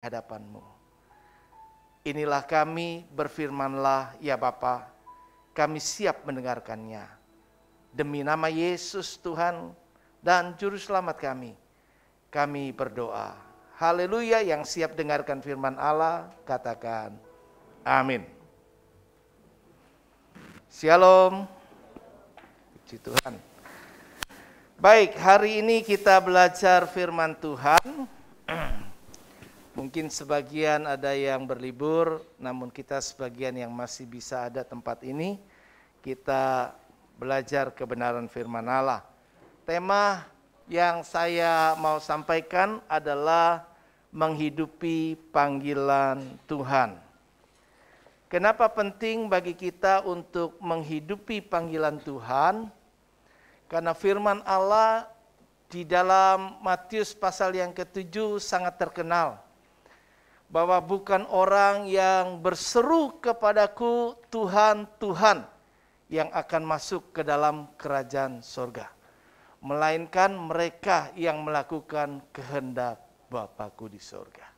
hadapan-Mu. Inilah kami, berfirmanlah ya Bapa, kami siap mendengarkannya. Demi nama Yesus Tuhan dan Juru Selamat kami berdoa. Haleluya. Yang siap dengarkan firman Allah, katakan amin. Shalom. Puji Tuhan. Baik, hari ini kita belajar firman Tuhan. Mungkin sebagian ada yang berlibur, namun kita sebagian yang masih bisa ada tempat ini, kita belajar kebenaran firman Allah. Tema yang saya mau sampaikan adalah menghidupi panggilan Tuhan. Kenapa penting bagi kita untuk menghidupi panggilan Tuhan? Karena firman Allah di dalam Matius pasal yang ke-7 sangat terkenal. Bahwa bukan orang yang berseru kepadaku Tuhan, Tuhan yang akan masuk ke dalam kerajaan surga. Melainkan mereka yang melakukan kehendak Bapa-Ku di surga.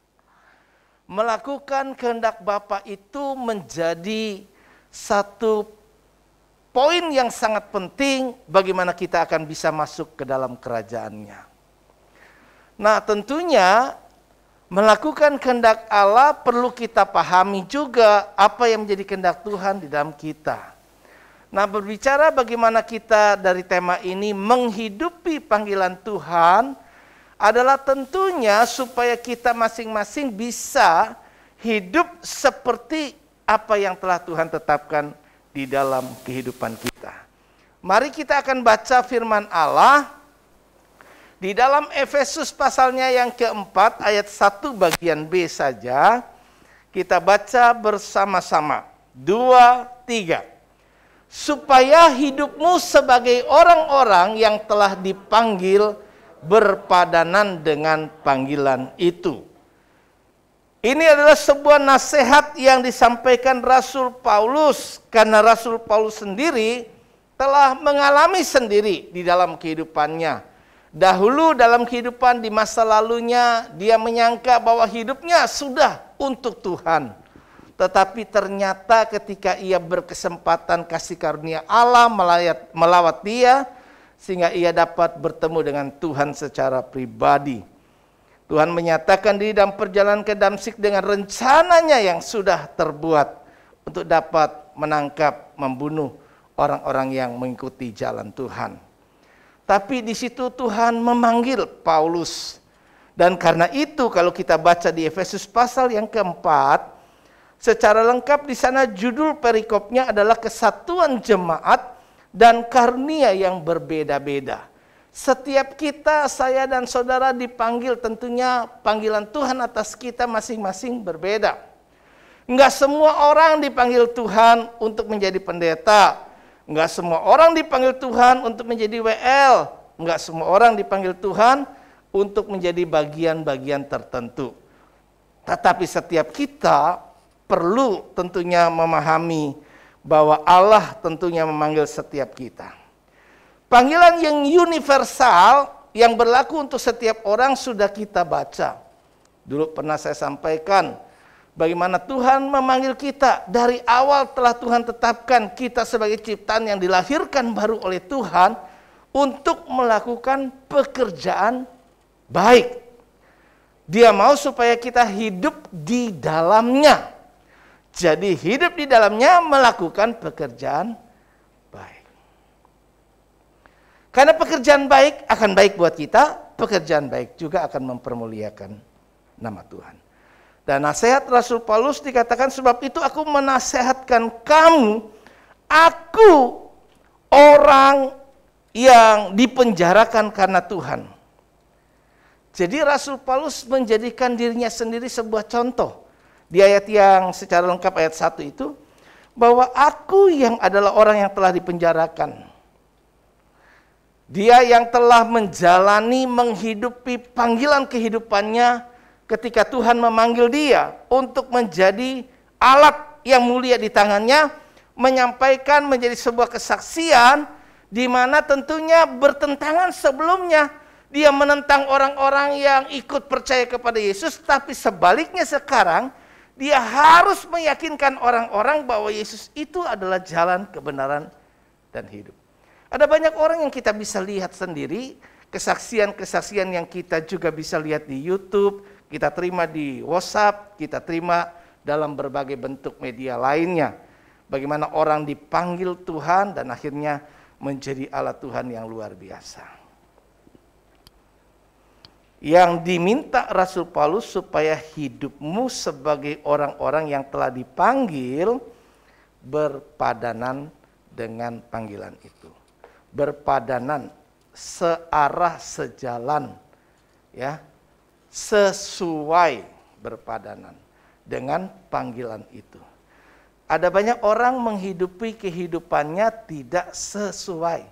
Melakukan kehendak Bapa itu menjadi satu poin yang sangat penting bagaimana kita akan bisa masuk ke dalam kerajaannya. Nah, tentunya melakukan kehendak Allah perlu kita pahami juga apa yang menjadi kehendak Tuhan di dalam kita. Nah, berbicara bagaimana kita dari tema ini menghidupi panggilan Tuhan adalah tentunya supaya kita masing-masing bisa hidup seperti apa yang telah Tuhan tetapkan di dalam kehidupan kita. Mari kita akan baca firman Allah di dalam Efesus pasalnya yang keempat ayat 1 bagian B saja. Kita baca bersama-sama. 2, 3. Supaya hidupmu sebagai orang-orang yang telah dipanggil berpadanan dengan panggilan itu. Ini adalah sebuah nasihat yang disampaikan Rasul Paulus. Karena Rasul Paulus sendiri telah mengalami sendiri di dalam kehidupannya. Dahulu dalam kehidupan di masa lalunya, dia menyangka bahwa hidupnya sudah untuk Tuhan. Tetapi ternyata ketika ia berkesempatan kasih karunia Allah melawat dia, sehingga ia dapat bertemu dengan Tuhan secara pribadi. Tuhan menyatakan diri dalam perjalanan ke Damsyik dengan rencananya yang sudah terbuat untuk dapat menangkap, membunuh orang-orang yang mengikuti jalan Tuhan. Tapi di situ Tuhan memanggil Paulus. Dan karena itu kalau kita baca di Efesus pasal yang keempat, secara lengkap di sana judul perikopnya adalah kesatuan jemaat dan karunia yang berbeda-beda. Setiap kita, saya dan saudara dipanggil, tentunya panggilan Tuhan atas kita masing-masing berbeda. Enggak semua orang dipanggil Tuhan untuk menjadi pendeta. Enggak semua orang dipanggil Tuhan untuk menjadi WL. Enggak semua orang dipanggil Tuhan untuk menjadi bagian-bagian tertentu. Tetapi setiap kita perlu tentunya memahami bahwa Allah tentunya memanggil setiap kita. Panggilan yang universal yang berlaku untuk setiap orang sudah kita baca. Dulu pernah saya sampaikan bagaimana Tuhan memanggil kita. Dari awal telah Tuhan tetapkan kita sebagai ciptaan yang dilahirkan baru oleh Tuhan untuk melakukan pekerjaan baik. Dia mau supaya kita hidup di dalamnya. Jadi hidup di dalamnya melakukan pekerjaan baik. Karena pekerjaan baik akan baik buat kita, pekerjaan baik juga akan mempermuliakan nama Tuhan. Dan nasihat Rasul Paulus dikatakan, sebab itu aku menasehatkan kamu, aku orang yang dipenjarakan karena Tuhan. Jadi Rasul Paulus menjadikan dirinya sendiri sebuah contoh. Di ayat yang secara lengkap ayat 1 itu, bahwa aku yang adalah orang yang telah dipenjarakan. Dia yang telah menjalani, menghidupi panggilan kehidupannya ketika Tuhan memanggil dia untuk menjadi alat yang mulia di tangannya, menyampaikan menjadi sebuah kesaksian di mana tentunya bertentangan sebelumnya Dia menentang orang-orang yang ikut percaya kepada Yesus, tapi sebaliknya sekarang dia harus meyakinkan orang-orang bahwa Yesus itu adalah jalan, kebenaran, dan hidup. Ada banyak orang yang kita bisa lihat sendiri, kesaksian-kesaksian yang kita juga bisa lihat di YouTube, kita terima di WhatsApp, kita terima dalam berbagai bentuk media lainnya. Bagaimana orang dipanggil Tuhan dan akhirnya menjadi alat Tuhan yang luar biasa. Yang diminta Rasul Paulus supaya hidupmu sebagai orang-orang yang telah dipanggil berpadanan dengan panggilan itu. Berpadanan, searah, sejalan, ya, sesuai, berpadanan dengan panggilan itu. Ada banyak orang menghidupi kehidupannya tidak sesuai,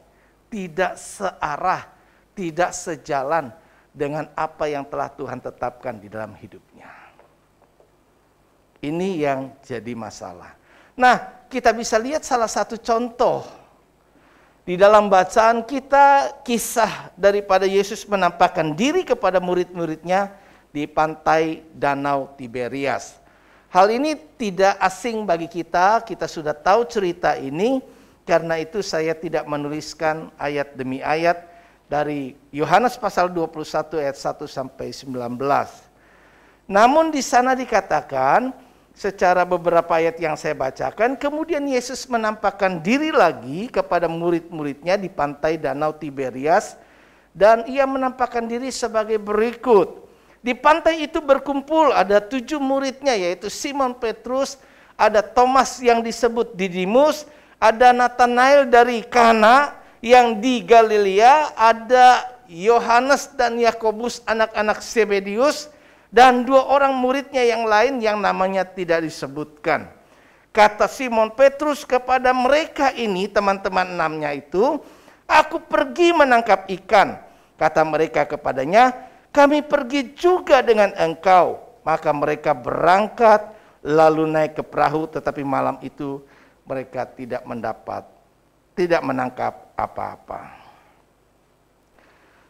tidak searah, tidak sejalan dengan apa yang telah Tuhan tetapkan di dalam hidupnya. Ini yang jadi masalah. Nah, kita bisa lihat salah satu contoh di dalam bacaan kita, kisah daripada Yesus menampakkan diri kepada murid-muridnya di pantai Danau Tiberias. Hal ini tidak asing bagi kita sudah tahu cerita ini, karena itu saya tidak menuliskan ayat demi ayat dari Yohanes pasal 21 ayat 1 sampai 19. Namun di sana dikatakan, secara beberapa ayat yang saya bacakan, kemudian Yesus menampakkan diri lagi kepada murid-muridnya di pantai Danau Tiberias, dan ia menampakkan diri sebagai berikut. Di pantai itu berkumpul ada 7 muridnya, yaitu Simon Petrus, ada Thomas yang disebut Didimus, ada Nathanael dari Kana yang di Galilea, ada Yohanes dan Yakobus anak-anak Zebedius, dan 2 orang muridnya yang lain yang namanya tidak disebutkan. Kata Simon Petrus kepada mereka ini, teman-teman 6-nya itu, "Aku pergi menangkap ikan." Kata mereka kepadanya, "Kami pergi juga dengan engkau." Maka mereka berangkat lalu naik ke perahu, tetapi malam itu mereka tidak menangkap apa-apa.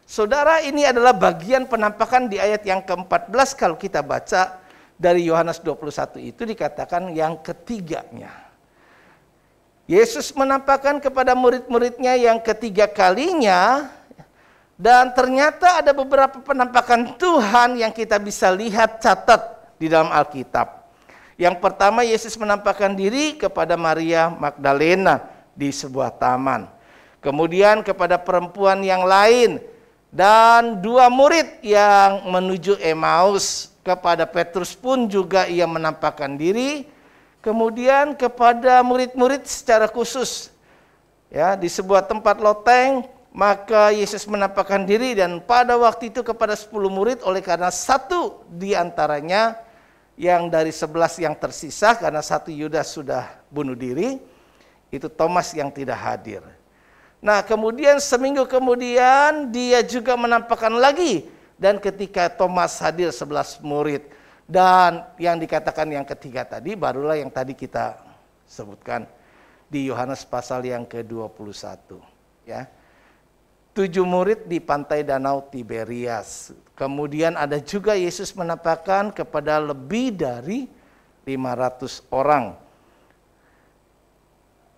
Saudara, ini adalah bagian penampakan di ayat yang ke-14 kalau kita baca dari Yohanes 21 itu dikatakan yang ketiganya. Yesus menampakkan kepada murid-muridnya yang ketiga kalinya. Dan ternyata ada beberapa penampakan Tuhan yang kita bisa lihat, catat di dalam Alkitab. Yang pertama, Yesus menampakkan diri kepada Maria Magdalena di sebuah taman. Kemudian kepada perempuan yang lain. Dan 2 murid yang menuju Emmaus. Kepada Petrus pun juga ia menampakkan diri. Kemudian kepada murid-murid secara khusus, ya, di sebuah tempat loteng. Maka Yesus menampakkan diri, dan pada waktu itu kepada 10 murid, oleh karena 1 di antaranya yang dari 11 yang tersisa, karena 1 Yudas sudah bunuh diri, itu Thomas yang tidak hadir. Nah, kemudian seminggu kemudian dia juga menampakkan lagi, dan ketika Thomas hadir 11 murid, dan yang dikatakan yang ketiga tadi barulah yang tadi kita sebutkan di Yohanes pasal yang ke-21, ya. 7 murid di pantai Danau Tiberias. Kemudian ada juga Yesus menampakkan kepada lebih dari 500 orang.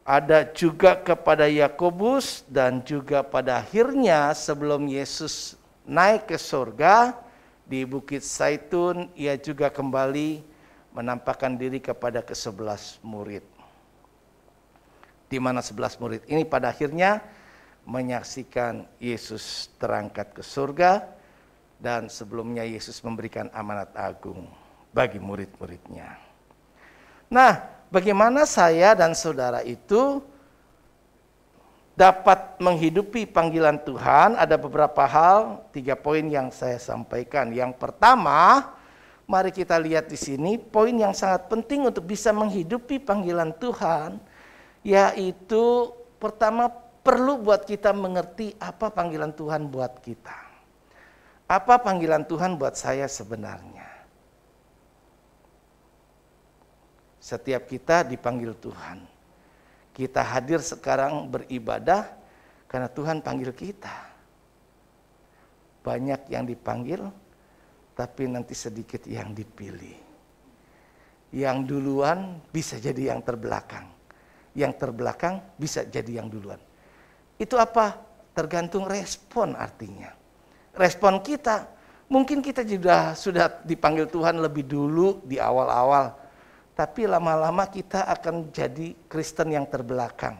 Ada juga kepada Yakobus, dan juga pada akhirnya sebelum Yesus naik ke surga di Bukit Zaitun, ia juga kembali menampakkan diri kepada ke-11 murid. Di mana 11 murid ini pada akhirnya menyaksikan Yesus terangkat ke surga, dan sebelumnya Yesus memberikan amanat agung bagi murid-muridnya. Nah, bagaimana saya dan saudara itu dapat menghidupi panggilan Tuhan? Ada beberapa hal, 3 poin yang saya sampaikan. Yang pertama, mari kita lihat di sini poin yang sangat penting untuk bisa menghidupi panggilan Tuhan, yaitu pertama, perlu buat kita mengerti apa panggilan Tuhan buat kita. Apa panggilan Tuhan buat saya sebenarnya? Setiap kita dipanggil Tuhan. Kita hadir sekarang beribadah karena Tuhan panggil kita. banyak yang dipanggil, tapi nanti sedikit yang dipilih. Yang duluan bisa jadi yang terbelakang. Yang terbelakang bisa jadi yang duluan. Itu apa? Tergantung respon artinya. Respon kita, mungkin kita juga sudah dipanggil Tuhan lebih dulu di awal-awal. Tapi lama-lama kita akan jadi Kristen yang terbelakang.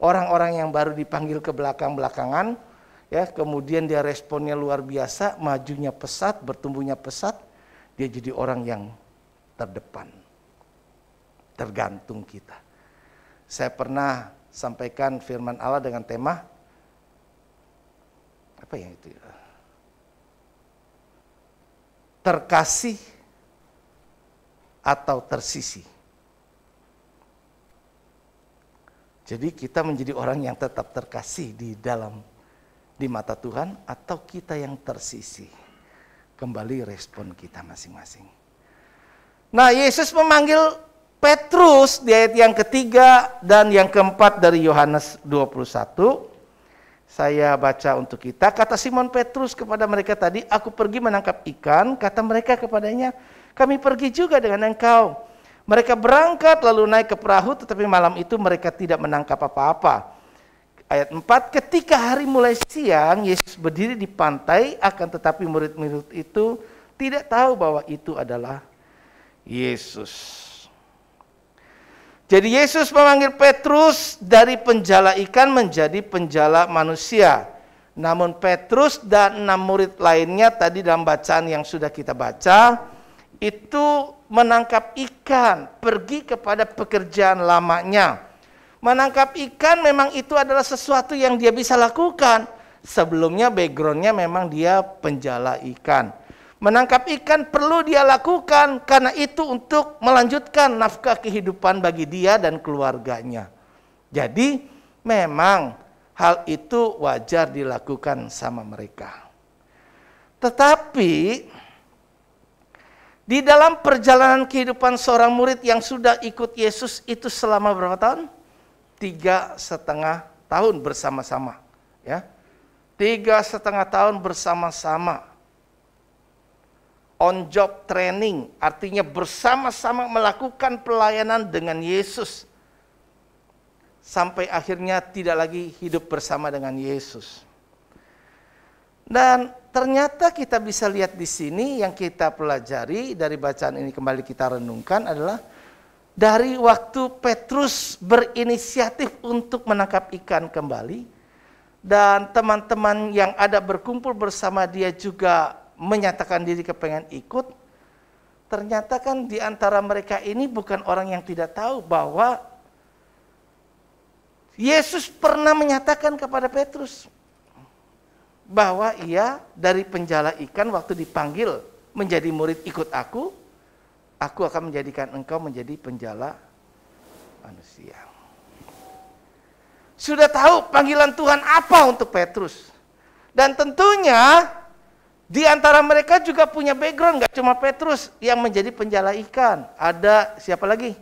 Orang-orang yang baru dipanggil ke belakang-belakangan, ya, kemudian dia responnya luar biasa, majunya pesat, bertumbuhnya pesat, dia jadi orang yang terdepan. Tergantung kita. Saya pernah sampaikan firman Allah dengan tema, apa ya itu? Terkasih atau tersisih. Jadi kita menjadi orang yang tetap terkasih di mata Tuhan, atau kita yang tersisih. Kembali respon kita masing-masing. Nah, Yesus memanggil Petrus di ayat yang ketiga dan yang keempat dari Yohanes 21. Saya baca untuk kita. Kata Simon Petrus kepada mereka tadi, aku pergi menangkap ikan. Kata mereka kepadanya, kami pergi juga dengan engkau. Mereka berangkat lalu naik ke perahu, tetapi malam itu mereka tidak menangkap apa-apa. Ayat 4, ketika hari mulai siang, Yesus berdiri di pantai, akan tetapi murid-murid itu tidak tahu bahwa itu adalah Yesus. Jadi Yesus memanggil Petrus dari penjala ikan menjadi penjala manusia. Namun Petrus dan 6 murid lainnya tadi dalam bacaan yang sudah kita baca, itu menangkap ikan, pergi kepada pekerjaan lamanya. Menangkap ikan memang itu adalah sesuatu yang dia bisa lakukan. Sebelumnya backgroundnya memang dia penjala ikan. Menangkap ikan perlu dia lakukan karena itu untuk melanjutkan nafkah kehidupan bagi dia dan keluarganya. Jadi memang hal itu wajar dilakukan sama mereka. Tetapi di dalam perjalanan kehidupan seorang murid yang sudah ikut Yesus itu selama berapa tahun? 3,5 tahun bersama-sama. Ya, 3,5 tahun bersama-sama. On job training, artinya bersama-sama melakukan pelayanan dengan Yesus. Sampai akhirnya tidak lagi hidup bersama dengan Yesus. Dan ternyata kita bisa lihat di sini yang kita pelajari dari bacaan ini, kembali kita renungkan adalah dari waktu Petrus berinisiatif untuk menangkap ikan kembali dan teman-teman yang ada berkumpul bersama dia juga menyatakan diri kepengen ikut. Ternyata kan di antara mereka ini bukan orang yang tidak tahu bahwa Yesus pernah menyatakan kepada Petrus bahwa ia dari penjala ikan waktu dipanggil menjadi murid ikut aku akan menjadikan engkau menjadi penjala manusia. Sudah tahu panggilan Tuhan apa untuk Petrus. Dan tentunya di antara mereka juga punya background, gak cuma Petrus yang menjadi penjala ikan. Ada siapa lagi?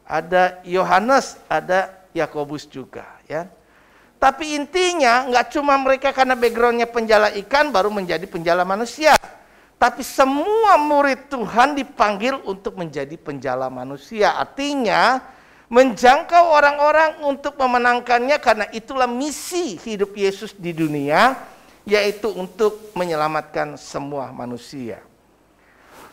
Ada Yohanes, ada Yakobus juga, ya. Tapi intinya nggak cuma mereka karena backgroundnya penjala ikan baru menjadi penjala manusia. Tapi semua murid Tuhan dipanggil untuk menjadi penjala manusia. Artinya menjangkau orang-orang untuk memenangkannya, karena itulah misi hidup Yesus di dunia, yaitu untuk menyelamatkan semua manusia.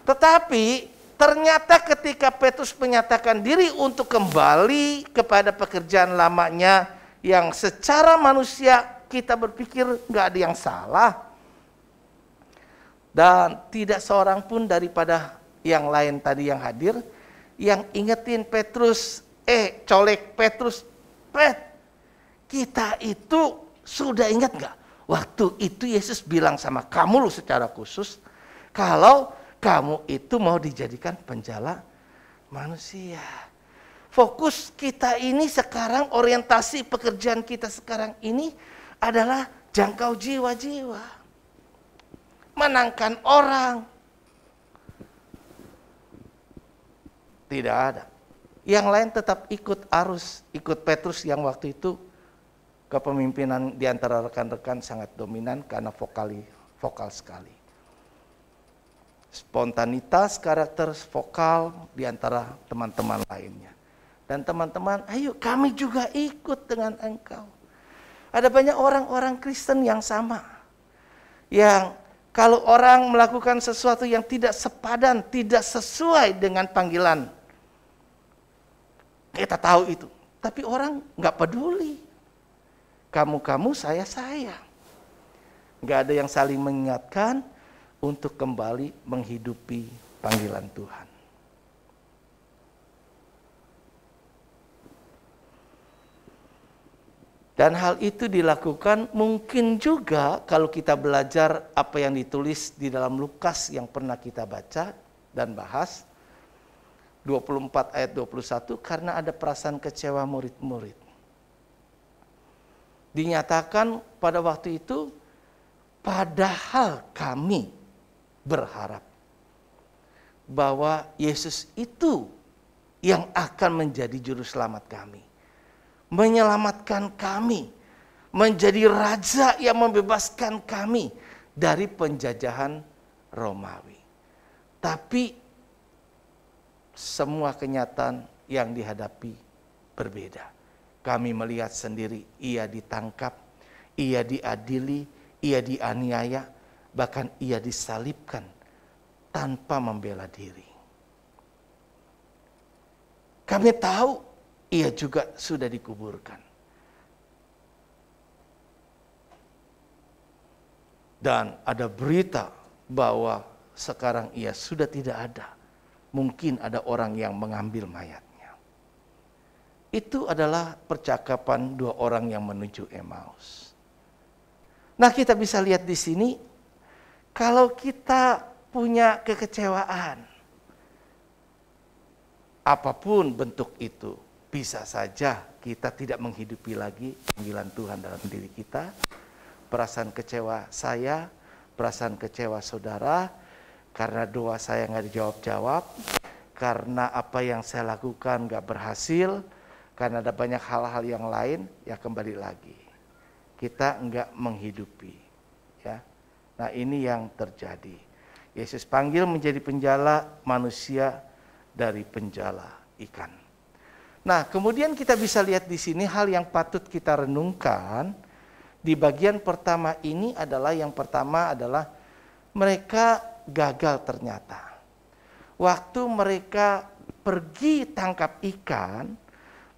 Tetapi ternyata ketika Petrus menyatakan diri untuk kembali kepada pekerjaan lamanya, yang secara manusia kita berpikir nggak ada yang salah. Dan tidak seorang pun daripada yang lain tadi yang hadir yang ingetin Petrus, colek Petrus, kita itu sudah ingat nggak? Waktu itu Yesus bilang sama kamu loh secara khusus, kalau kamu itu mau dijadikan penjala manusia. Fokus kita ini sekarang, orientasi pekerjaan kita sekarang ini adalah jangkau jiwa-jiwa. Menangkan orang. Tidak ada. Yang lain tetap ikut arus, ikut Petrus yang waktu itu kepemimpinan di antara rekan-rekan sangat dominan karena vokal sekali. Spontanitas karakter vokal di antara teman-teman lainnya. Dan teman-teman, ayo kami juga ikut dengan engkau. Ada banyak orang-orang Kristen yang sama. Yang kalau orang melakukan sesuatu yang tidak sepadan, tidak sesuai dengan panggilan, kita tahu itu. Tapi orang nggak peduli. Kamu-kamu, saya-saya. Nggak ada yang saling mengingatkan untuk kembali menghidupi panggilan Tuhan. Dan hal itu dilakukan mungkin juga kalau kita belajar apa yang ditulis di dalam Lukas yang pernah kita baca dan bahas. 24 ayat 21, karena ada perasaan kecewa murid-murid. Dinyatakan pada waktu itu, padahal kami berharap bahwa Yesus itu yang akan menjadi juru selamat kami. Menyelamatkan kami, menjadi raja yang membebaskan kami dari penjajahan Romawi. Tapi semua kenyataan yang dihadapi berbeda. Kami melihat sendiri, ia ditangkap, ia diadili, ia dianiaya, bahkan ia disalibkan tanpa membela diri. Kami tahu ia juga sudah dikuburkan. Dan ada berita bahwa sekarang ia sudah tidak ada. Mungkin ada orang yang mengambil mayatnya. Itu adalah percakapan dua orang yang menuju Emmaus. Nah, kita bisa lihat di sini, kalau kita punya kekecewaan, apapun bentuk itu, bisa saja kita tidak menghidupi lagi panggilan Tuhan dalam diri kita. Perasaan kecewa saya, perasaan kecewa saudara, karena doa saya nggak dijawab-jawab, karena apa yang saya lakukan nggak berhasil, karena ada banyak hal-hal yang lain, ya kembali lagi. Kita nggak menghidupi. Ya. Nah, ini yang terjadi. Yesus panggil menjadi penjala manusia dari penjala ikan. Nah, kemudian kita bisa lihat di sini hal yang patut kita renungkan di bagian pertama ini adalah yang pertama adalah mereka gagal ternyata. Waktu mereka pergi tangkap ikan,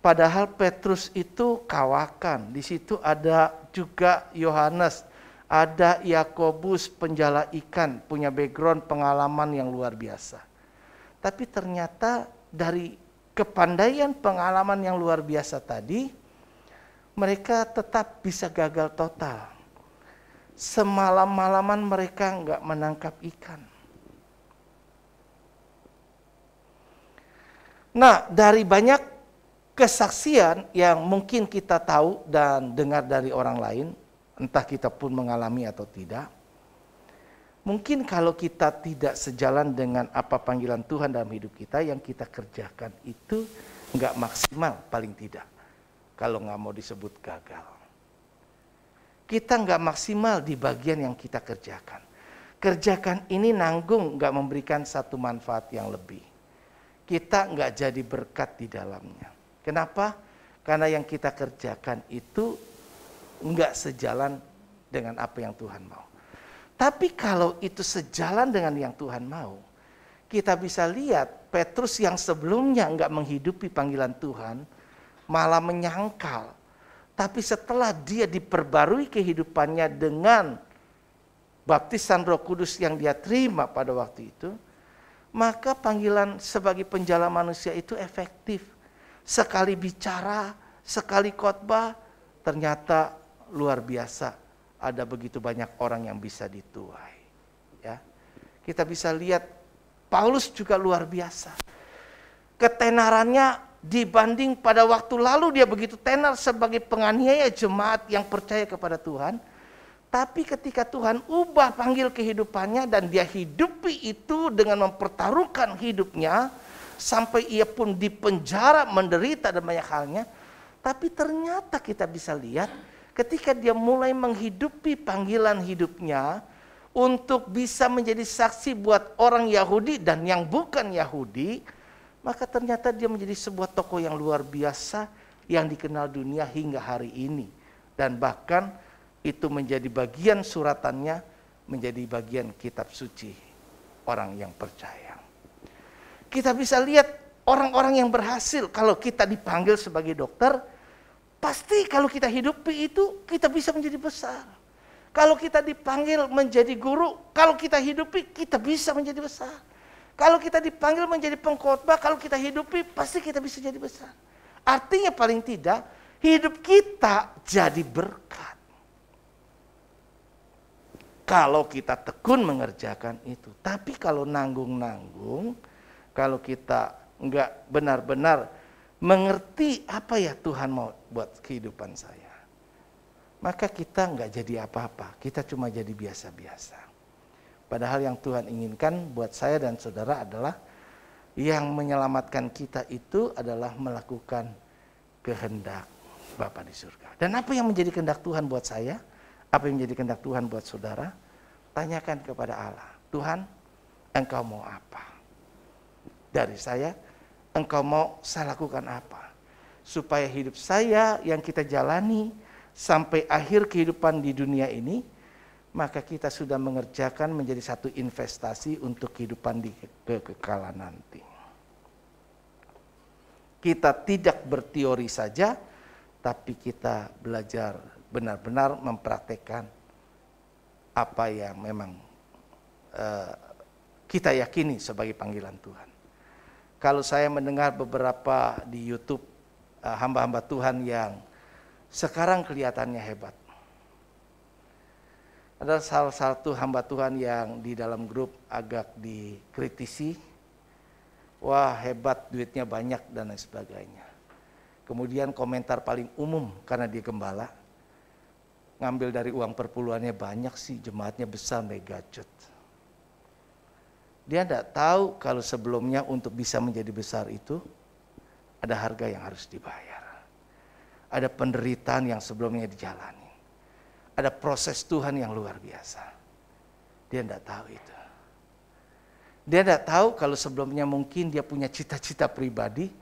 padahal Petrus itu kawakan. Di situ ada juga Yohanes, ada Yakobus penjala ikan, punya background pengalaman yang luar biasa. Tapi ternyata dari kepandaian pengalaman yang luar biasa tadi, mereka tetap bisa gagal total. Semalam-malaman mereka nggak menangkap ikan. Nah, dari banyak kesaksian yang mungkin kita tahu dan dengar dari orang lain, entah kita pun mengalami atau tidak, mungkin kalau kita tidak sejalan dengan apa panggilan Tuhan dalam hidup kita, yang kita kerjakan itu nggak maksimal paling tidak. Kalau nggak mau disebut gagal. Kita nggak maksimal di bagian yang kita kerjakan. Kerjakan ini nanggung nggak memberikan satu manfaat yang lebih. Kita nggak jadi berkat di dalamnya. Kenapa? Karena yang kita kerjakan itu nggak sejalan dengan apa yang Tuhan mau. Tapi kalau itu sejalan dengan yang Tuhan mau, kita bisa lihat Petrus yang sebelumnya nggak menghidupi panggilan Tuhan, malah menyangkal. Tapi setelah dia diperbarui kehidupannya dengan baptisan Roh Kudus yang dia terima pada waktu itu, maka panggilan sebagai penjala manusia itu efektif. Sekali bicara, sekali khotbah, ternyata luar biasa. Ada begitu banyak orang yang bisa dituai. Ya, kita bisa lihat Paulus juga luar biasa. Ketenarannya dibanding pada waktu lalu dia begitu tenar sebagai penganiaya jemaat yang percaya kepada Tuhan. Tapi ketika Tuhan ubah panggil kehidupannya dan dia hidupi itu dengan mempertaruhkan hidupnya, sampai ia pun dipenjara, menderita dan banyak halnya. Tapi ternyata kita bisa lihat ketika dia mulai menghidupi panggilan hidupnya, untuk bisa menjadi saksi buat orang Yahudi dan yang bukan Yahudi, maka ternyata dia menjadi sebuah tokoh yang luar biasa yang dikenal dunia hingga hari ini. Dan bahkan itu menjadi bagian suratannya, menjadi bagian kitab suci orang yang percaya. Kita bisa lihat orang-orang yang berhasil. Kalau kita dipanggil sebagai dokter, pasti kalau kita hidupi itu, kita bisa menjadi besar. Kalau kita dipanggil menjadi guru, kalau kita hidupi, kita bisa menjadi besar. Kalau kita dipanggil menjadi pengkhotbah, kalau kita hidupi, pasti kita bisa jadi besar. Artinya paling tidak, hidup kita jadi berkat. Kalau kita tekun mengerjakan itu. Tapi kalau nanggung-nanggung, kalau kita enggak benar-benar mengerti apa ya Tuhan mau buat kehidupan saya, maka kita enggak jadi apa-apa. Kita cuma jadi biasa-biasa. Padahal yang Tuhan inginkan buat saya dan saudara adalah yang menyelamatkan kita itu adalah melakukan kehendak Bapa di surga. Dan apa yang menjadi kehendak Tuhan buat saya? Apa yang menjadi kehendak Tuhan buat saudara? Tanyakan kepada Allah. Tuhan, Engkau mau apa? Dari saya, Engkau mau saya lakukan apa? Supaya hidup saya yang kita jalani sampai akhir kehidupan di dunia ini, maka kita sudah mengerjakan menjadi satu investasi untuk kehidupan di kekekalan nanti. Kita tidak berteori saja, tapi kita belajar benar-benar mempraktekkan apa yang memang kita yakini sebagai panggilan Tuhan. Kalau saya mendengar beberapa di YouTube hamba-hamba Tuhan yang sekarang kelihatannya hebat. Ada salah satu hamba Tuhan yang di dalam grup agak dikritisi. Wah, hebat, duitnya banyak dan lain sebagainya. Kemudian komentar paling umum karena dia gembala, ngambil dari uang perpuluhannya banyak sih, jemaatnya besar, megajut. Dia tidak tahu kalau sebelumnya untuk bisa menjadi besar itu ada harga yang harus dibayar. Ada penderitaan yang sebelumnya dijalani. Ada proses Tuhan yang luar biasa. Dia tidak tahu itu. Dia tidak tahu kalau sebelumnya mungkin dia punya cita-cita pribadi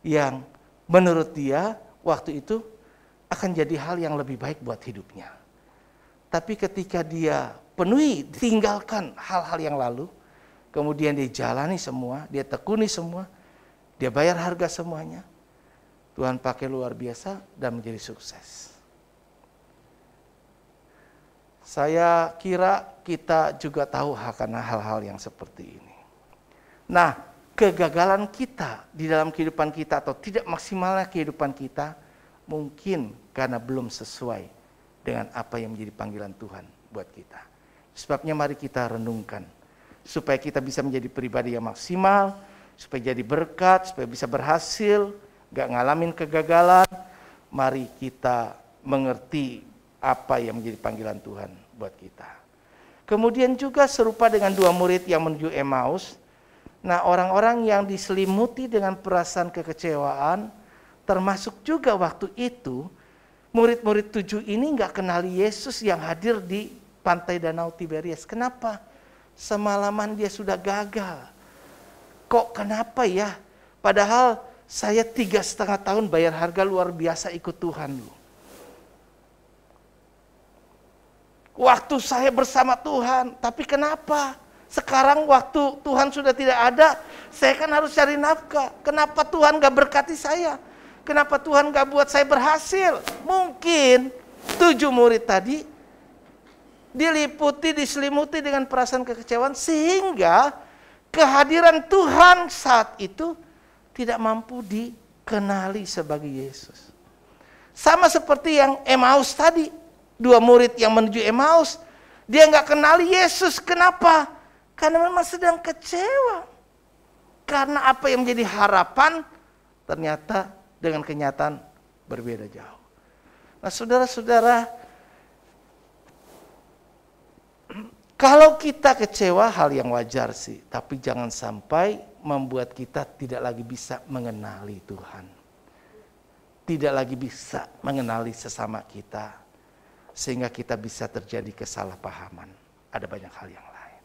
yang menurut dia waktu itu akan jadi hal yang lebih baik buat hidupnya. Tapi ketika dia penuhi, tinggalkan hal-hal yang lalu, kemudian dia jalani semua, dia tekuni semua, dia bayar harga semuanya, Tuhan pakai luar biasa dan menjadi sukses. Saya kira kita juga tahu karena hal-hal yang seperti ini. Nah, kegagalan kita di dalam kehidupan kita atau tidak maksimalnya kehidupan kita mungkin karena belum sesuai dengan apa yang menjadi panggilan Tuhan buat kita. Sebabnya mari kita renungkan supaya kita bisa menjadi pribadi yang maksimal, supaya jadi berkat, supaya bisa berhasil, gak ngalamin kegagalan. Mari kita mengerti apa yang menjadi panggilan Tuhan buat kita. Kemudian juga serupa dengan dua murid yang menuju Emmaus. Nah, orang-orang yang diselimuti dengan perasaan kekecewaan, termasuk juga waktu itu, murid-murid 7 ini gak kenal Yesus yang hadir di pantai Danau Tiberias. Kenapa? Semalaman dia sudah gagal. Kok kenapa ya? Padahal saya 3,5 tahun bayar harga luar biasa ikut Tuhan. Waktu saya bersama Tuhan, tapi kenapa? Sekarang waktu Tuhan sudah tidak ada, saya kan harus cari nafkah. Kenapa Tuhan gak berkati saya? Kenapa Tuhan gak buat saya berhasil? Mungkin 7 murid tadi diselimuti dengan perasaan kekecewaan sehingga kehadiran Tuhan saat itu tidak mampu dikenali sebagai Yesus. Sama seperti yang Emmaus tadi, 2 murid yang menuju Emmaus, dia nggak kenali Yesus. Kenapa? Karena memang sedang kecewa. Karena apa yang menjadi harapan ternyata dengan kenyataan berbeda jauh. Nah, saudara-saudara, kalau kita kecewa hal yang wajar sih, tapi jangan sampai membuat kita tidak lagi bisa mengenali Tuhan. Tidak lagi bisa mengenali sesama kita, sehingga kita bisa terjadi kesalahpahaman ada banyak hal yang lain.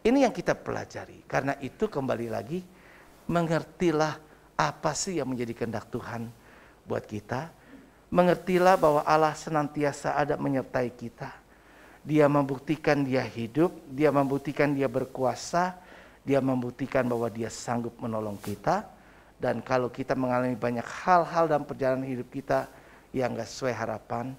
Ini yang kita pelajari. Karena itu kembali lagi, mengertilah apa sih yang menjadi kehendak Tuhan buat kita. Mengertilah bahwa Allah senantiasa ada menyertai kita. Dia membuktikan dia hidup, dia membuktikan dia berkuasa, dia membuktikan bahwa dia sanggup menolong kita. Dan kalau kita mengalami banyak hal-hal dalam perjalanan hidup kita yang gak sesuai harapan,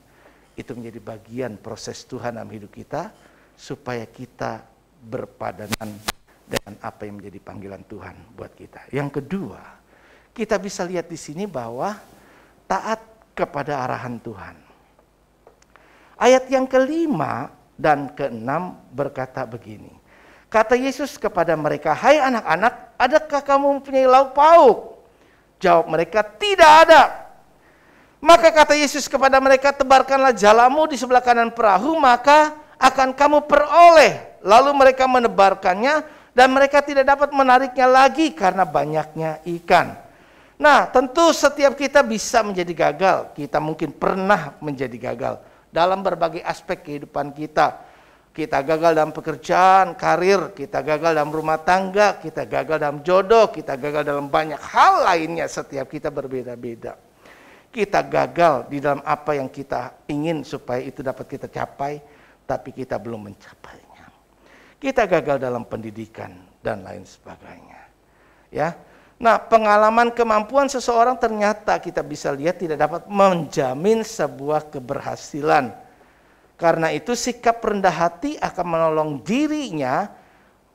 itu menjadi bagian proses Tuhan dalam hidup kita, supaya kita berpadanan dengan apa yang menjadi panggilan Tuhan buat kita. Yang kedua, kita bisa lihat di sini bahwa taat kepada arahan Tuhan. Ayat yang kelima dan keenam berkata begini. Kata Yesus kepada mereka, "Hai anak-anak, adakah kamu mempunyai lauk pauk?" Jawab mereka, "Tidak ada." Maka kata Yesus kepada mereka, "Tebarkanlah jalamu di sebelah kanan perahu, maka akan kamu peroleh." Lalu mereka menebarkannya dan mereka tidak dapat menariknya lagi karena banyaknya ikan. Nah, tentu setiap kita bisa menjadi gagal. Kita mungkin pernah menjadi gagal dalam berbagai aspek kehidupan kita. Kita gagal dalam pekerjaan, karir, kita gagal dalam rumah tangga, kita gagal dalam jodoh, kita gagal dalam banyak hal lainnya. Setiap kita berbeda-beda. Kita gagal di dalam apa yang kita ingin supaya itu dapat kita capai, tapi kita belum mencapainya. Kita gagal dalam pendidikan dan lain sebagainya. Ya. Nah, pengalaman kemampuan seseorang ternyata kita bisa lihat tidak dapat menjamin sebuah keberhasilan. Karena itu sikap rendah hati akan menolong dirinya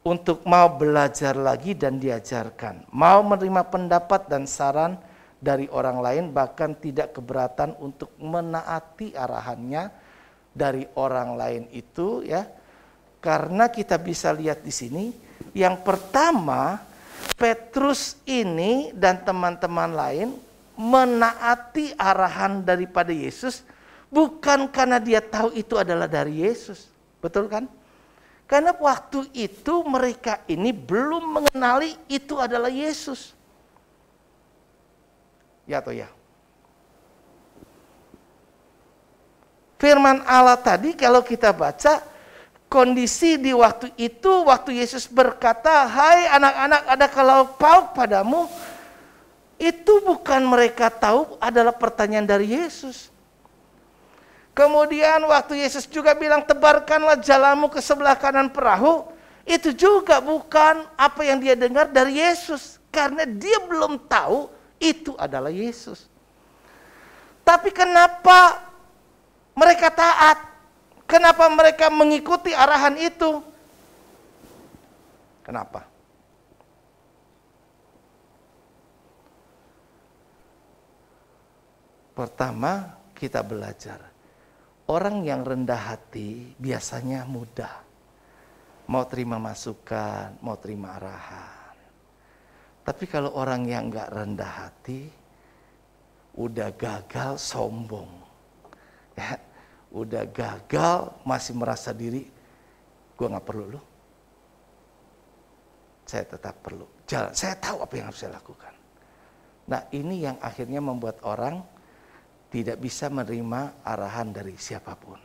untuk mau belajar lagi dan diajarkan. Mau menerima pendapat dan saran dari orang lain, bahkan tidak keberatan untuk menaati arahannya dari orang lain itu, ya. Karena kita bisa lihat di sini, yang pertama, Petrus ini dan teman-teman lain menaati arahan daripada Yesus bukan karena dia tahu itu adalah dari Yesus. Betul kan? Karena waktu itu mereka ini belum mengenali itu adalah Yesus. Ya atau ya? Firman Allah tadi kalau kita baca, kondisi di waktu itu, waktu Yesus berkata, "Hai anak-anak, adakah lauk pauk padamu?" Itu bukan mereka tahu adalah pertanyaan dari Yesus. Kemudian waktu Yesus juga bilang, "Tebarkanlah jalamu ke sebelah kanan perahu." Itu juga bukan apa yang dia dengar dari Yesus. Karena dia belum tahu itu adalah Yesus. Tapi kenapa mereka taat? Kenapa mereka mengikuti arahan itu? Kenapa? Pertama, kita belajar. Orang yang rendah hati biasanya mudah. Mau terima masukan, mau terima arahan. Tapi kalau orang yang enggak rendah hati, udah gagal sombong. Ya. Udah gagal, masih merasa diri, gue gak perlu lu. Saya tetap perlu. Jalan, saya tahu apa yang harus saya lakukan. Nah, ini yang akhirnya membuat orang tidak bisa menerima arahan dari siapapun.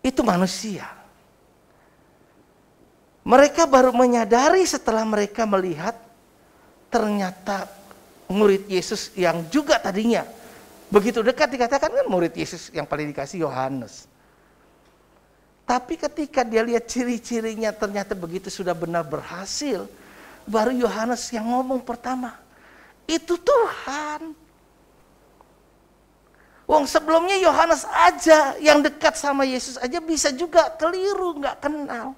Itu manusia. Mereka baru menyadari setelah mereka melihat ternyata murid Yesus yang juga tadinya begitu dekat, dikatakan kan murid Yesus yang paling dikasih Yohanes. Tapi ketika dia lihat ciri-cirinya ternyata begitu sudah benar berhasil, baru Yohanes yang ngomong pertama, "Itu Tuhan." Wong sebelumnya Yohanes aja yang dekat sama Yesus aja bisa juga keliru, nggak kenal.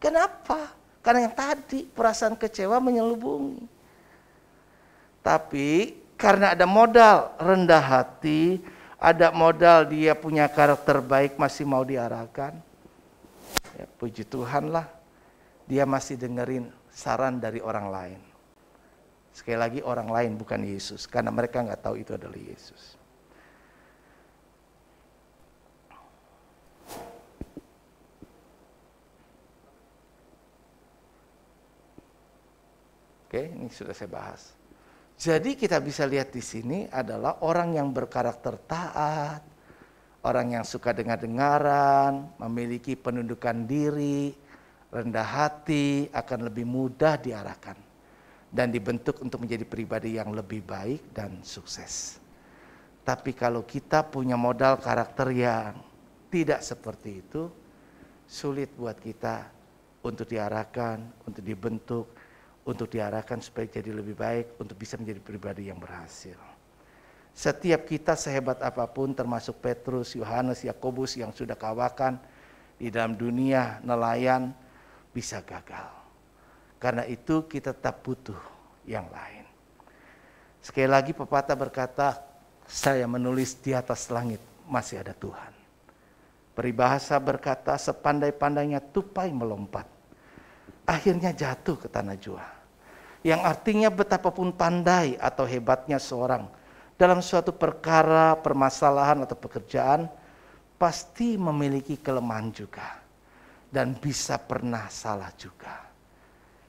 Kenapa? Karena yang tadi perasaan kecewa menyelubungi. Tapi karena ada modal rendah hati, ada modal dia punya karakter baik, masih mau diarahkan. Ya, puji Tuhan lah, dia masih dengerin saran dari orang lain. Sekali lagi orang lain bukan Yesus, karena mereka nggak tahu itu adalah Yesus. Oke, ini sudah saya bahas. Jadi kita bisa lihat di sini adalah orang yang berkarakter taat, Orang yang suka dengar-dengaran, memiliki penundukan diri, rendah hati, akan lebih mudah diarahkan dan dibentuk untuk menjadi pribadi yang lebih baik dan sukses. Tapi kalau kita punya modal karakter yang tidak seperti itu, sulit buat kita untuk diarahkan, untuk dibentuk, untuk diarahkan supaya jadi lebih baik, untuk bisa menjadi pribadi yang berhasil. Setiap kita sehebat apapun, termasuk Petrus, Yohanes, Yakobus yang sudah kawakan di dalam dunia nelayan, bisa gagal. Karena itu kita tetap butuh yang lain. Sekali lagi pepatah berkata, saya menulis di atas langit masih ada Tuhan. Peribahasa berkata, sepandai-pandainya tupai melompat, akhirnya jatuh ke tanah jua. Yang artinya betapapun pandai atau hebatnya seorang dalam suatu perkara, permasalahan atau pekerjaan, pasti memiliki kelemahan juga. Dan bisa pernah salah juga.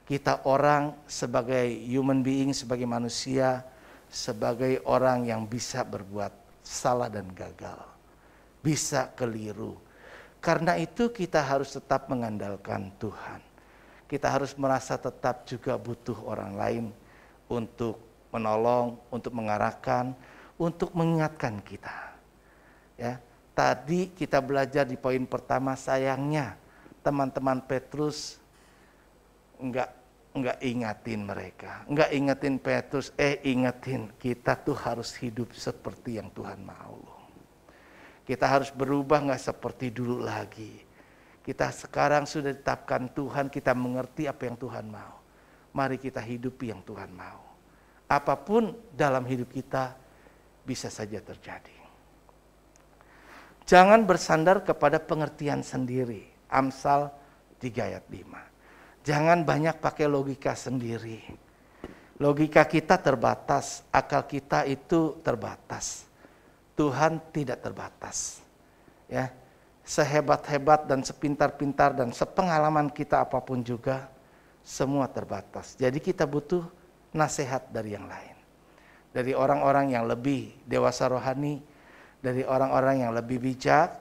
Kita orang sebagai human being, sebagai manusia, sebagai orang yang bisa berbuat salah dan gagal. Bisa keliru. Karena itu kita harus tetap mengandalkan Tuhan. Kita harus merasa tetap juga butuh orang lain untuk menolong, untuk mengarahkan, untuk mengingatkan kita. Ya, tadi kita belajar di poin pertama, sayangnya teman-teman Petrus enggak ingatin mereka, enggak ingetin Petrus, ingetin kita tuh harus hidup seperti yang Tuhan mau. Kita harus berubah, enggak seperti dulu lagi. Kita sekarang sudah ditetapkan Tuhan, kita mengerti apa yang Tuhan mau. Mari kita hidupi yang Tuhan mau. Apapun dalam hidup kita bisa saja terjadi. Jangan bersandar kepada pengertian sendiri. Amsal 3 ayat 5. Jangan banyak pakai logika sendiri. Logika kita terbatas, akal kita itu terbatas. Tuhan tidak terbatas. Ya, sehebat-hebat dan sepintar-pintar dan sepengalaman kita apapun juga, semua terbatas. Jadi kita butuh nasihat dari yang lain. Dari orang-orang yang lebih dewasa rohani, dari orang-orang yang lebih bijak.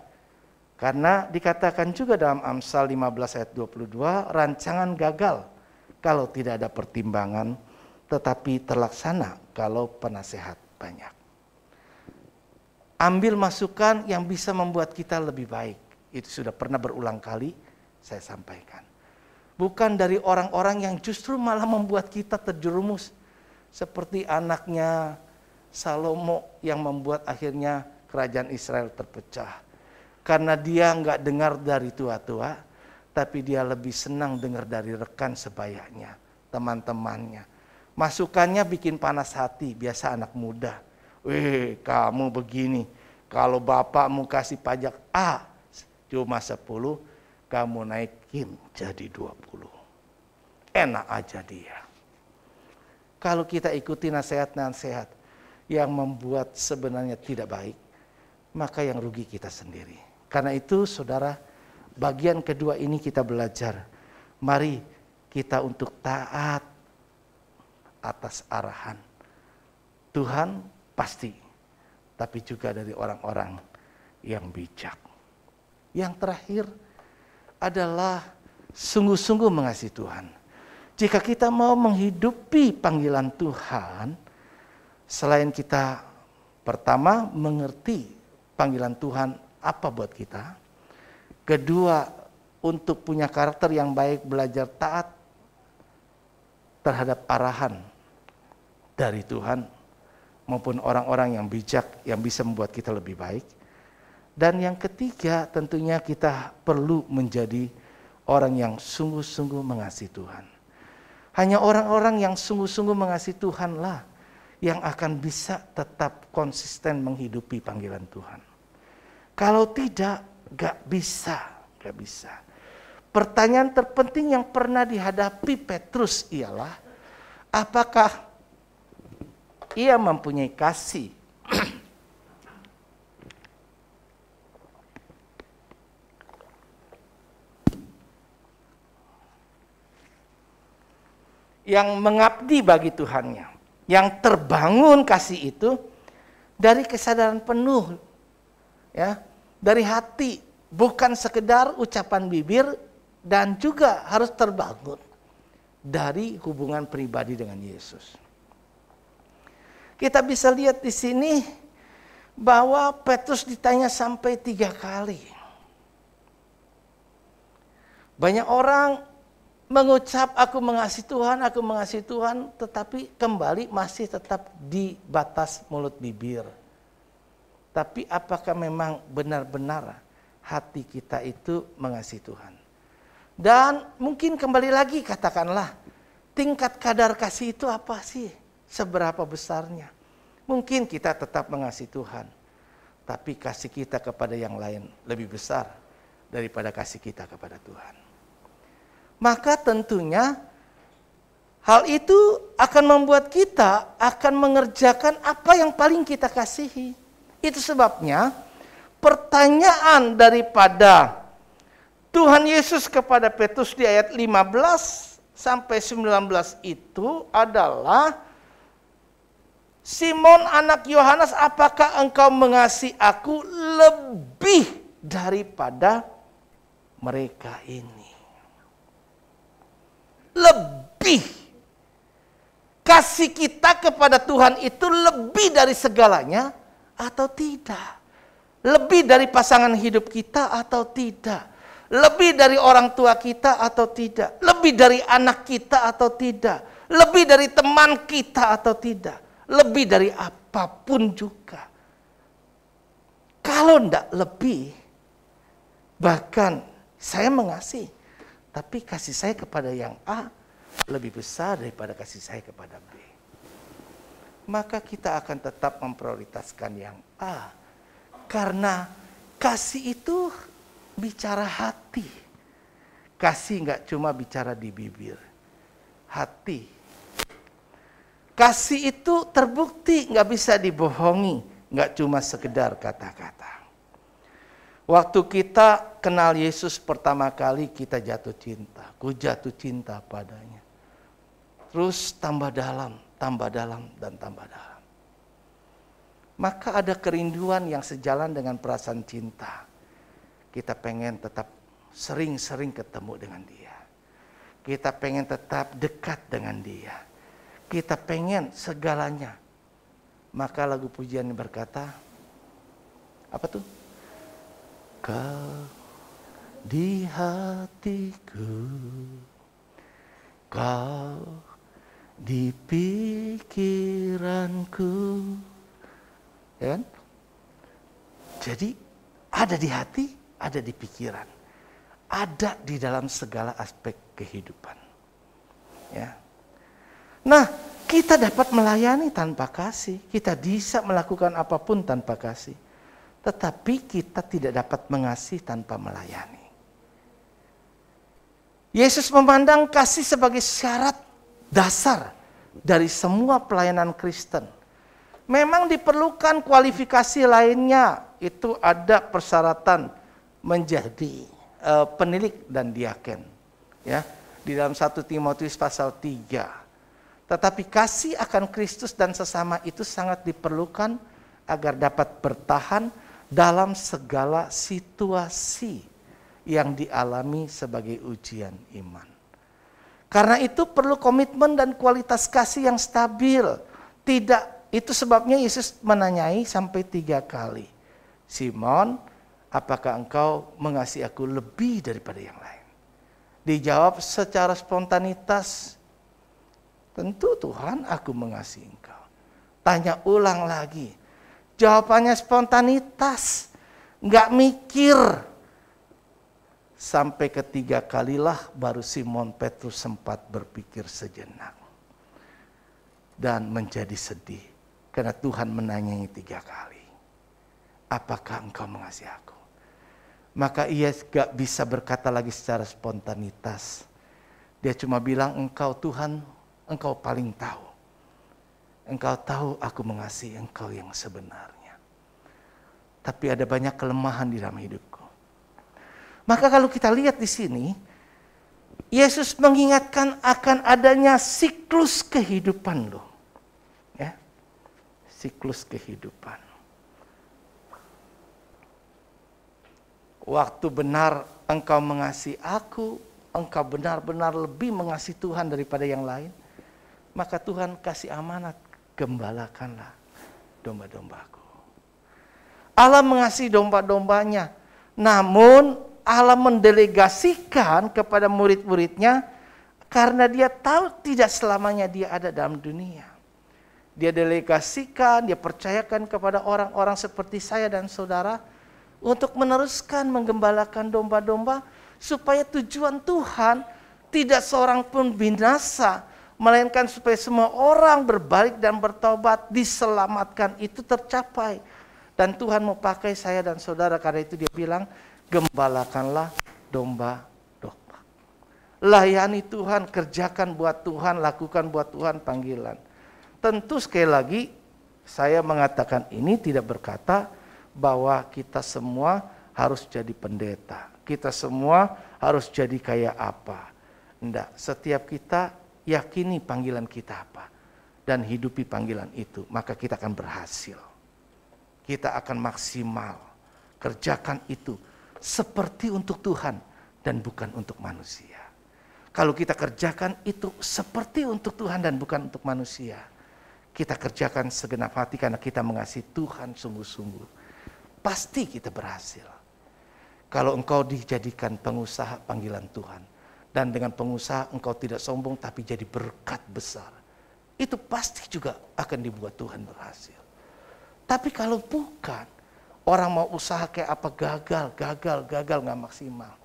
Karena dikatakan juga dalam Amsal 15 ayat 22, rancangan gagal kalau tidak ada pertimbangan, tetapi terlaksana kalau penasehat banyak. Ambil masukan yang bisa membuat kita lebih baik. Itu sudah pernah berulang kali saya sampaikan. Bukan dari orang-orang yang justru malah membuat kita terjerumus. Seperti anaknya Salomo yang membuat akhirnya kerajaan Israel terpecah. Karena dia nggak dengar dari tua-tua, tapi dia lebih senang dengar dari rekan sebayanya, teman-temannya. Masukannya bikin panas hati, biasa anak muda. Kamu begini, kalau bapakmu kasih pajak A cuma 10, kamu naikin jadi 20. Enak aja dia. Kalau kita ikuti nasihat-nasihat yang membuat sebenarnya tidak baik, maka yang rugi kita sendiri. Karena itu saudara, bagian kedua ini kita belajar. Mari kita untuk taat atas arahan Tuhan pasti, tapi juga dari orang-orang yang bijak. Yang terakhir adalah sungguh-sungguh mengasihi Tuhan. Jika kita mau menghidupi panggilan Tuhan, selain kita pertama mengerti panggilan Tuhan apa buat kita, kedua untuk punya karakter yang baik, belajar taat terhadap arahan dari Tuhan maupun orang-orang yang bijak yang bisa membuat kita lebih baik. Dan yang ketiga tentunya kita perlu menjadi orang yang sungguh-sungguh mengasihi Tuhan. Hanya orang-orang yang sungguh-sungguh mengasihi Tuhanlah yang akan bisa tetap konsisten menghidupi panggilan Tuhan. Kalau tidak, gak bisa. Pertanyaan terpenting yang pernah dihadapi Petrus ialah, apakah ia mempunyai kasih yang mengabdi bagi Tuhannya, yang terbangun kasih itu dari kesadaran penuh, ya, dari hati, bukan sekedar ucapan bibir, dan juga harus terbangun dari hubungan pribadi dengan Yesus. Kita bisa lihat di sini bahwa Petrus ditanya sampai 3 kali. Banyak orang mengucap aku mengasihi Tuhan, tetapi kembali masih tetap di batas mulut bibir. Tapi apakah memang benar-benar hati kita itu mengasihi Tuhan? Dan mungkin kembali lagi katakanlah, tingkat kadar kasih itu apa sih? Seberapa besarnya? Mungkin kita tetap mengasihi Tuhan, tapi kasih kita kepada yang lain lebih besar daripada kasih kita kepada Tuhan. Maka tentunya hal itu akan membuat kita akan mengerjakan apa yang paling kita kasihi. Itu sebabnya pertanyaan daripada Tuhan Yesus kepada Petrus di ayat 15 sampai 19 itu adalah, Simon anak Yohanes, apakah engkau mengasihi aku lebih daripada mereka ini? Lebih. Kasih kita kepada Tuhan itu lebih dari segalanya atau tidak? Lebih dari pasangan hidup kita atau tidak? Lebih dari orang tua kita atau tidak? Lebih dari anak kita atau tidak? Lebih dari teman kita atau tidak? Lebih dari apapun juga. Kalau tidak lebih, bahkan saya mengasihi, tapi kasih saya kepada yang A lebih besar daripada kasih saya kepada B. Maka kita akan tetap memprioritaskan yang A. Karena kasih itu bicara hati. Kasih nggak cuma bicara di bibir. Hati. Kasih itu terbukti nggak bisa dibohongi, nggak cuma sekedar kata-kata. Waktu kita kenal Yesus pertama kali kita jatuh cinta, ku jatuh cinta padanya. Terus tambah dalam, dan tambah dalam. Maka ada kerinduan yang sejalan dengan perasaan cinta. Kita pengen tetap sering-sering ketemu dengan Dia. Kita pengen tetap dekat dengan Dia. Kita pengen segalanya. Maka lagu pujian berkata, apa tuh? Kau di hatiku, kau di pikiranku. Ya kan? Jadi ada di hati, ada di pikiran. Ada di dalam segala aspek kehidupan. Ya. Nah, kita dapat melayani tanpa kasih. Kita bisa melakukan apapun tanpa kasih. Tetapi kita tidak dapat mengasihi tanpa melayani. Yesus memandang kasih sebagai syarat dasar dari semua pelayanan Kristen. Memang diperlukan kualifikasi lainnya. Itu ada persyaratan menjadi penilik dan diaken. Ya, di dalam 1 Timotius pasal 3. Tetapi kasih akan Kristus dan sesama itu sangat diperlukan agar dapat bertahan dalam segala situasi yang dialami sebagai ujian iman. Karena itu perlu komitmen dan kualitas kasih yang stabil. Tidak, itu sebabnya Yesus menanyai sampai 3 kali. Simon, apakah engkau mengasihi aku lebih daripada yang lain? Dijawab secara spontanitas. Tentu Tuhan, aku mengasihi engkau. Tanya ulang lagi. Jawabannya spontanitas. Nggak mikir. Sampai ketiga kalilah baru Simon Petrus sempat berpikir sejenak. Dan menjadi sedih. Karena Tuhan menanyai 3 kali. Apakah engkau mengasihi aku? Maka ia nggak bisa berkata lagi secara spontanitas. Dia cuma bilang, engkau Tuhan, engkau paling tahu. Engkau tahu aku mengasihi engkau yang sebenarnya. Tapi ada banyak kelemahan di dalam hidupku. Maka kalau kita lihat di sini, Yesus mengingatkan akan adanya siklus kehidupan loh. Ya. Siklus kehidupan. Waktu benar engkau mengasihi aku, engkau benar-benar lebih mengasihi Tuhan daripada yang lain, maka Tuhan kasih amanat, gembalakanlah domba-dombaku. Allah mengasihi domba-dombanya, namun Allah mendelegasikan kepada murid-muridnya karena dia tahu tidak selamanya dia ada dalam dunia. Dia delegasikan, dia percayakan kepada orang-orang seperti saya dan saudara untuk meneruskan menggembalakan domba-domba supaya tujuan Tuhan tidak seorang pun binasa, melainkan supaya semua orang berbalik dan bertobat, diselamatkan, itu tercapai. Dan Tuhan mau pakai saya dan saudara, karena itu dia bilang, gembalakanlah domba-domba. Layani Tuhan, kerjakan buat Tuhan, lakukan buat Tuhan panggilan. Tentu sekali lagi, saya mengatakan ini tidak berkata bahwa kita semua harus jadi pendeta. Kita semua harus jadi kayak apa. Enggak, setiap kita yakini panggilan kita apa. Dan hidupi panggilan itu, maka kita akan berhasil. Kita akan maksimal. Kerjakan itu seperti untuk Tuhan dan bukan untuk manusia. Kalau kita kerjakan itu seperti untuk Tuhan dan bukan untuk manusia, kita kerjakan segenap hati karena kita mengasihi Tuhan sungguh-sungguh, pasti kita berhasil. Kalau engkau dijadikan pengusaha panggilan Tuhan, dan dengan pengusaha engkau tidak sombong tapi jadi berkat besar, itu pasti juga akan dibuat Tuhan berhasil. Tapi kalau bukan, orang mau usaha kayak apa, gagal, gak maksimal.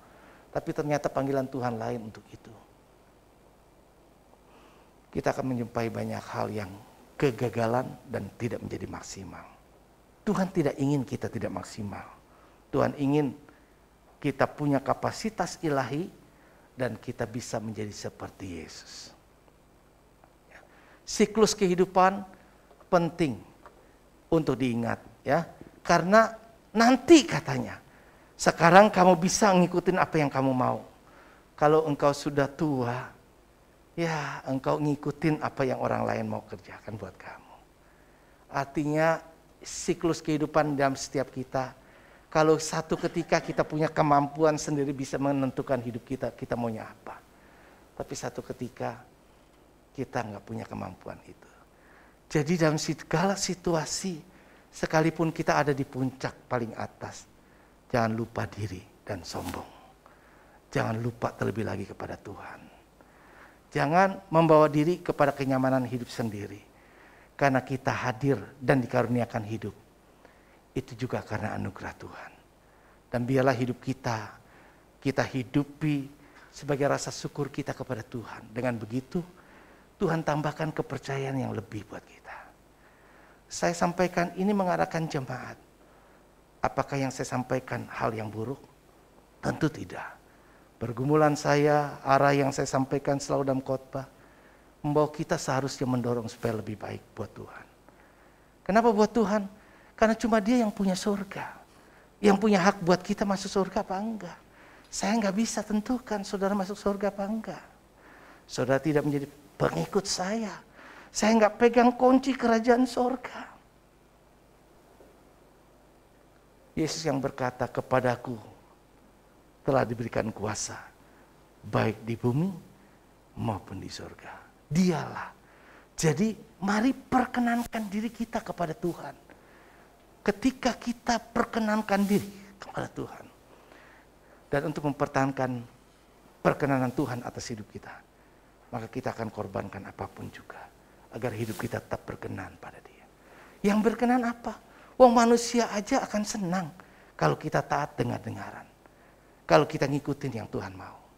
Tapi ternyata panggilan Tuhan lain untuk itu. Kita akan menjumpai banyak hal yang kegagalan dan tidak menjadi maksimal. Tuhan tidak ingin kita tidak maksimal. Tuhan ingin kita punya kapasitas ilahi dan kita bisa menjadi seperti Yesus. Siklus kehidupan penting untuk diingat, ya. Karena nanti katanya, sekarang kamu bisa ngikutin apa yang kamu mau. Kalau engkau sudah tua, ya engkau ngikutin apa yang orang lain mau kerjakan buat kamu. Artinya siklus kehidupan dalam setiap kita, kalau satu ketika kita punya kemampuan sendiri bisa menentukan hidup kita, kita maunya apa. Tapi satu ketika kita nggak punya kemampuan itu. Jadi dalam segala situasi, sekalipun kita ada di puncak paling atas, jangan lupa diri dan sombong. Jangan lupa terlebih lagi kepada Tuhan. Jangan membawa diri kepada kenyamanan hidup sendiri. Karena kita hadir dan dikaruniakan hidup, itu juga karena anugerah Tuhan. Dan biarlah hidup kita hidupi sebagai rasa syukur kita kepada Tuhan. Dengan begitu, Tuhan tambahkan kepercayaan yang lebih buat kita. Saya sampaikan ini mengarahkan jemaat. Apakah yang saya sampaikan hal yang buruk? Tentu tidak. Pergumulan saya, arah yang saya sampaikan selalu dalam khotbah, membawa kita seharusnya mendorong supaya lebih baik buat Tuhan. Kenapa buat Tuhan? Karena cuma Dia yang punya surga. Yang punya hak buat kita masuk surga apa enggak. Saya enggak bisa tentukan saudara masuk surga apa enggak. Saudara tidak menjadi pengikut saya. Saya enggak pegang kunci kerajaan surga. Yesus yang berkata, kepadaku telah diberikan kuasa, baik di bumi maupun di surga. Dialah. Jadi mari perkenankan diri kita kepada Tuhan. Ketika kita perkenankan diri kepada Tuhan. Dan untuk mempertahankan perkenanan Tuhan atas hidup kita, maka kita akan korbankan apapun juga. Agar hidup kita tetap berkenan pada Dia. Yang berkenan apa? Wong manusia aja akan senang kalau kita taat dengar-dengaran. Kalau kita ngikutin yang Tuhan mau.